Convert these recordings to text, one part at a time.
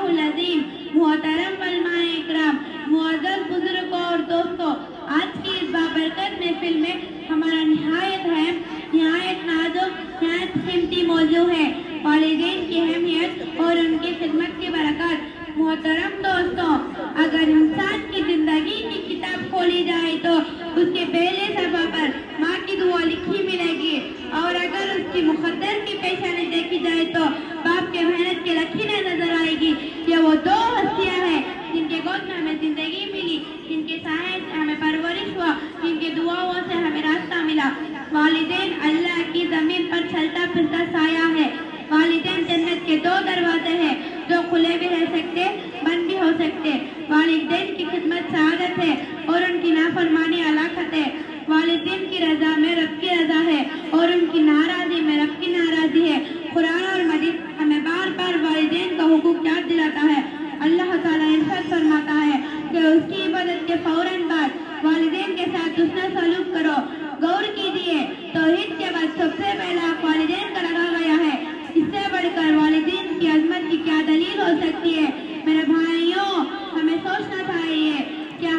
العظیم. محترم علماء اکرام، معزز بزرگوں اور دوستوں، آج کی اس بابرکت محفل میں ہمارا نہایت اہم، نہایت نازک، نہایت قیمتی موضوع ہے والدین کی اہمیت اور ان کی خدمت کی برکات. محترم دوستوں، اگر انسان کی زندگی کی کتاب کھولی جائے تو اس کے پہلے صفحہ پر ماں کی دعا لکھی ملے گی، اور اگر اس کی مقدر کی پیشانی دیکھی جائے تو باپ کے محنت کی لکیریں نظر آئے گی. یہ وہ دو ہستیاں ہیں جن کے گود میں ہمیں زندگی ملی، جن کے سائے سے ہمیں پرورش ہوا، جن کے دعاؤں سے ہمیں راستہ ملا. والدین اللہ کی زمین پر چلتا پھرتا سایہ ہے. والدین جنت کے دو دروازے ہیں جو کھلے بھی رہ سکتے، بند بھی ہو سکتے. والدین کی خدمت سعادت ہے اور ان کی نافرمانی ہلاکت ہے. والدین کی رضا میں رب کی رضا ہے اور ان کی ناراضی میں رب کی ناراضی ہے. قرآن اور مجید ہمیں بار بار والدین کا حقوق یاد دلاتا ہے. اللہ تعالیٰ ارشاد فرماتا ہے کہ اس کی عبادت کے فوراً بعد والدین کے ساتھ حسن سلوک کرو. غور کیجیے، توحید کے بعد سب سے پہلا حق والدین کا لگا گیا ہے. اس سے بڑھ کر والدین کی عظمت کی کیا دلیل ہو سکتی ہے؟ میرے بھائیوں، ہمیں سوچنا چاہیے کیا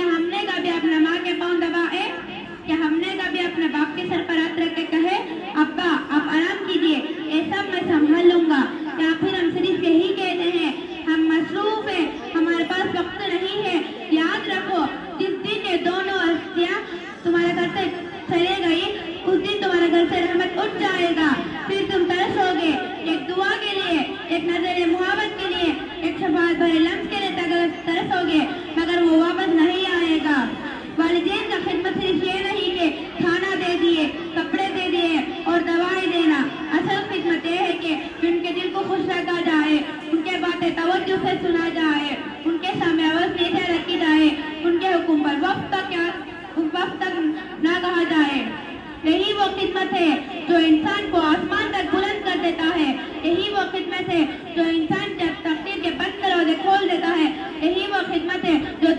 ہم نے کبھی اپنے ماں کے پاؤں دبائے؟ کیا ہم نے کبھی اپنے باپ کے سر پر ہاتھ رکھ کے کہے ابا آپ آرام کیجیے، یہ سب میں سنبھال لوں گا؟ یا پھر ہم صرف یہی کہتے ہیں ہم مصروف ہیں، ہمارے پاس وقت نہیں ہے؟ یاد رکھو، جس دن یہ دونوں ہستیاں تمہارے گھر سے چلے گئی اس دن تمہارے گھر سے رحمت اٹھ جائے گا. پھر تم ترسو گے ایک دعا کے لیے، ایک نظر محبت کے لیے، ایک شفاعت بھرے لمس کے لیے ترسو گے، مگر وہ واپس نہیں آئے گا. والدین کا خدمت صرف یہ نہیں کہ کھانا دے دیے، کپڑے دے دیے اور دوائی دینا. اصل خدمت یہ ہے کہ ان کے دل کو خوش رکھا جائے، ان کے باتیں توجہ سے سنا جائے، ان کے سامنے آواز نیچے رکھی جائے، ان کے حکم پر وقت تک نہ کہا جائے. یہی وہ خدمت ہے جو انسان کو آسمان تک بلند کر دیتا ہے. یہی وہ خدمت ہے جو انسان کے تقدیر کے بند دروازے کھول دیتا ہے. یہی وہ خدمت ہے جو